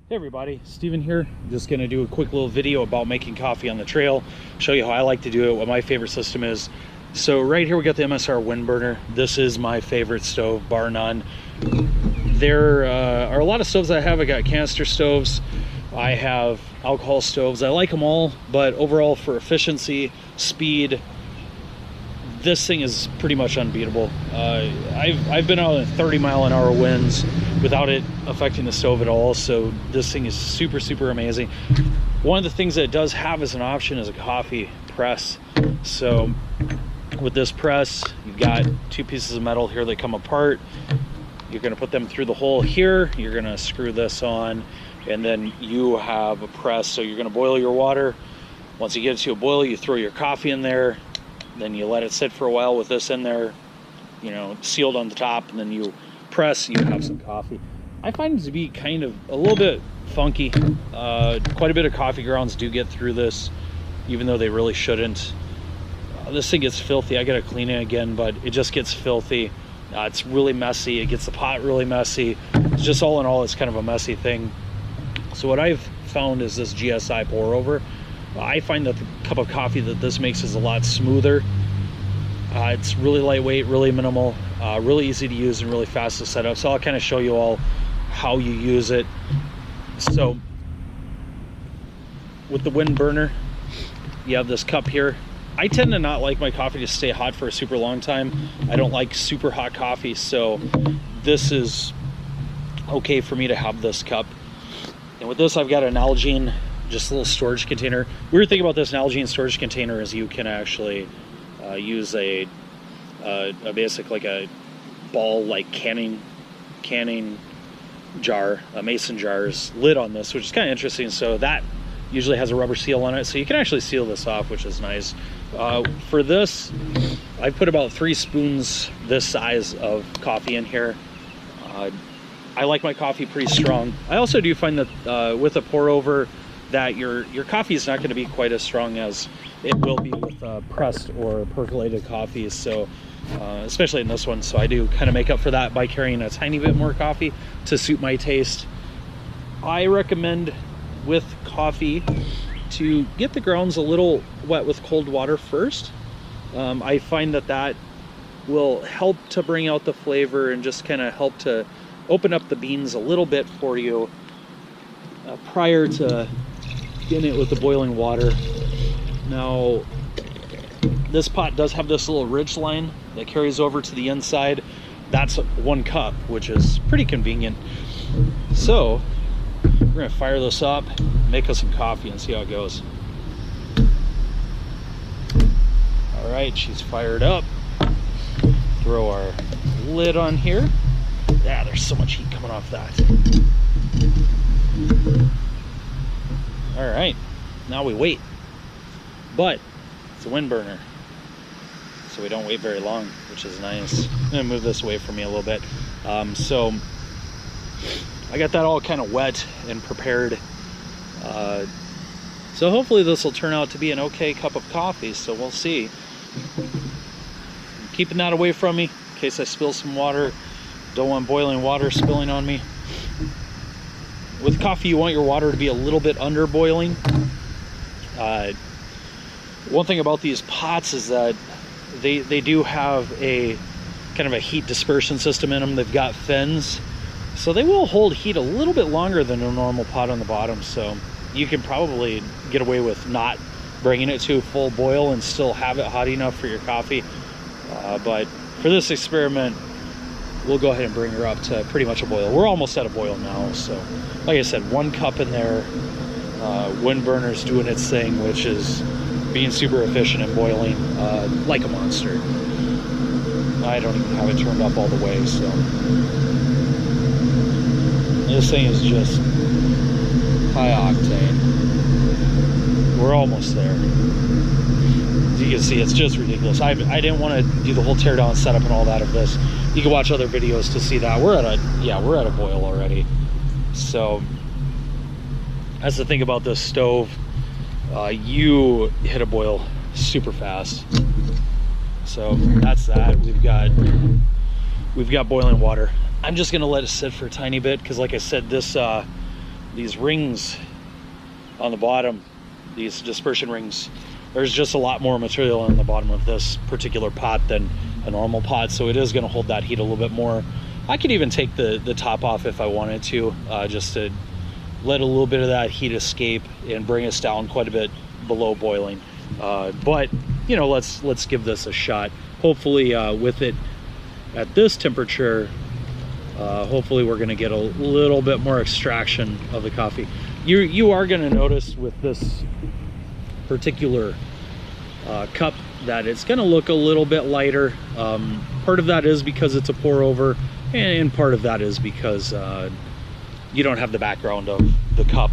Hey everybody, Steven here. Just gonna do a quick little video about making coffee on the trail, show you how I like to do it, what my favorite system is. So right here we got the MSR wind burner. This is my favorite stove, bar none. There are a lot of stoves I have. I got canister stoves, I have alcohol stoves. I like them all, but overall for efficiency, speed, this thing is pretty much unbeatable. I've been out in 30-mile-an-hour winds without it affecting the stove at all, so this thing is super amazing. One of the things that it does have as an option is a coffee press. So with this press, you've got two pieces of metal here that come apart. You're going to put them through the hole here, you're going to screw this on, and then you have a press. So you're going to boil your water. Once you get it to a boil, you throw your coffee in there, then you let it sit for a while with this in there, you know, sealed on the top, and then you press, you have some coffee. I find it to be kind of a little bit funky. Quite a bit of coffee grounds do get through this, even though they really shouldn't. This thing gets filthy. I gotta clean it again, but it just gets filthy. It's really messy. It gets the pot really messy. It's just all in all, it's kind of a messy thing. So what I've found is this GSI pour over. I find that the cup of coffee that this makes is a lot smoother. It's really lightweight, really minimal, really easy to use and really fast to set up. So I'll kind of show you all how you use it. So with the wind burner, you have this cup here. I tend to not like my coffee to stay hot for a super long time. I don't like super hot coffee, so this is okay for me to have this cup. And with this, I've got an Nalgene, just a little storage container. Weird thing about this Nalgene storage container is you can actually use a basic, like a ball, like canning jar, a mason jar's lid on this, which is kind of interesting. So that usually has a rubber seal on it, so you can actually seal this off, which is nice. For this, I put about 3 spoons this size of coffee in here. I like my coffee pretty strong. I also do find that with a pour over, that your coffee is not going to be quite as strong as it will be with pressed or percolated coffees. So especially in this one, so I do kind of make up for that by carrying a tiny bit more coffee to suit my taste. I recommend with coffee to get the grounds a little wet with cold water first. I find that will help to bring out the flavor and just kind of help to open up the beans a little bit for you prior to getting it with the boiling water. Now, this pot does have this little ridge line that carries over to the inside. That's 1 cup, which is pretty convenient. So we're gonna fire this up, make us some coffee, and see how it goes. All right, she's fired up. Throw our lid on here. Yeah, there's so much heat coming off that. All right, now we wait. But it's a wind burner, so we don't wait very long, which is nice. I'm gonna move this away from me a little bit. So I got that all kind of wet and prepared. So hopefully this will turn out to be an okay cup of coffee, so we'll see. I'm keeping that away from me in case I spill some water. Don't want boiling water spilling on me. With coffee, you want your water to be a little bit under boiling. One thing about these pots is that they do have a kind of a heat dispersion system in them. They've got fins, so they will hold heat a little bit longer than a normal pot on the bottom. So you can probably get away with not bringing it to a full boil and still have it hot enough for your coffee. But for this experiment, we'll go ahead and bring her up to pretty much a boil. We're almost at a boil now. So like I said, 1 cup in there. Wind burner's doing its thing, which is being super efficient and boiling like a monster. I don't even have it turned up all the way, so this thing is just high octane. We're almost there. As you can see, it's just ridiculous. I didn't want to do the whole teardown setup and all that of this. You can watch other videos to see that. We're at a boil already. So that's the thing about this stove. You hit a boil super fast. So that's that. We've got boiling water. I'm just gonna let it sit for a tiny bit because, like I said, this these rings on the bottom, these dispersion rings, there's just a lot more material on the bottom of this particular pot than a normal pot, so it is going to hold that heat a little bit more. I could even take the top off if I wanted to, just to let a little bit of that heat escape and bring us down quite a bit below boiling. But you know, let's give this a shot. Hopefully with it at this temperature, hopefully we're going to get a little bit more extraction of the coffee. You are going to notice with this particular cup that it's going to look a little bit lighter. Part of that is because it's a pour over, and part of that is because you don't have the background of the cup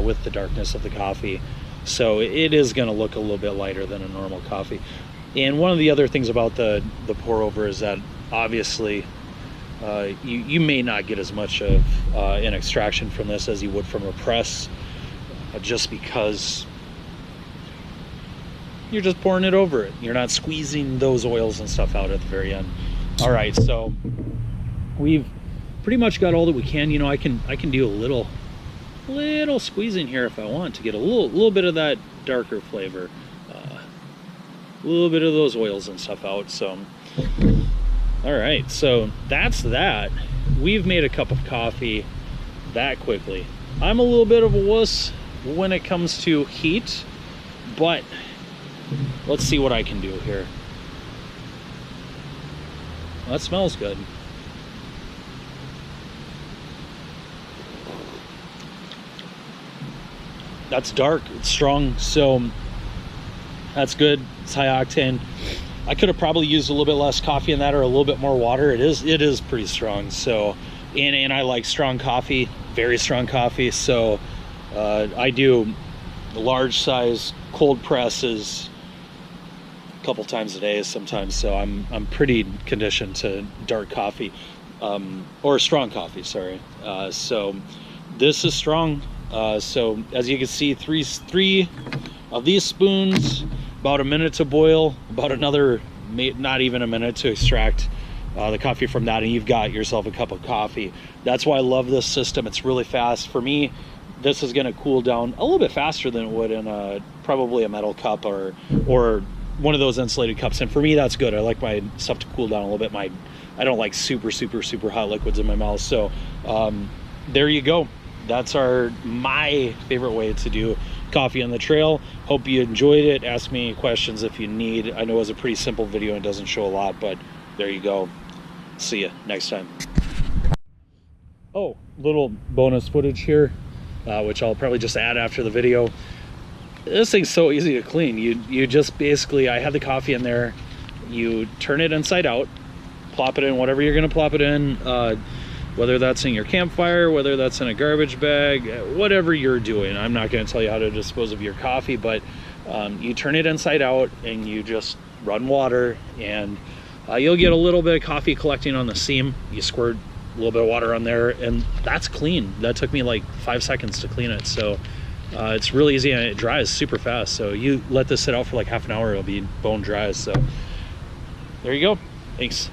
with the darkness of the coffee, so it is going to look a little bit lighter than a normal coffee. And one of the other things about the pour over is that obviously you may not get as much of an extraction from this as you would from a press, just because you're just pouring it over it. You're not squeezing those oils and stuff out at the very end. All right, so we've pretty much got all that we can. You know, I can do a little squeezing here if I want to get a little bit of that darker flavor, a little bit of those oils and stuff out. So all right, so that's that. We've made a cup of coffee that quickly. I'm a little bit of a wuss when it comes to heat, but let's see what I can do here. That smells good. That's dark, it's strong, so that's good. It's high octane. I could have probably used a little bit less coffee in that, or a little bit more water. It is pretty strong. So, and I like strong coffee, very strong coffee. So I do large size cold presses a couple times a day sometimes. So I'm pretty conditioned to dark coffee, or strong coffee, sorry. So this is strong. So as you can see, three of these spoons, about a minute to boil, about another, not even a minute to extract the coffee from that, and you've got yourself a cup of coffee. That's why I love this system. It's really fast. For me, this is going to cool down a little bit faster than it would in probably a metal cup or one of those insulated cups. And for me, that's good. I like my stuff to cool down a little bit. I don't like super hot liquids in my mouth. So there you go. That's my favorite way to do coffee on the trail. Hope you enjoyed it. Ask me questions if you need. I know it was a pretty simple video and doesn't show a lot, but there you go. See you next time. Oh, little bonus footage here, which I'll probably just add after the video. This thing's so easy to clean. You just basically, I had the coffee in there, you turn it inside out, plop it in whatever you're gonna plop it in, whether that's in your campfire, whether that's in a garbage bag, whatever you're doing. I'm not going to tell you how to dispose of your coffee, but you turn it inside out and you just run water, and you'll get a little bit of coffee collecting on the seam. You squirt a little bit of water on there, and that's clean. That took me like 5 seconds to clean it. So it's really easy, and it dries super fast. So you let this sit out for like half an hour, it'll be bone dry. So there you go. Thanks.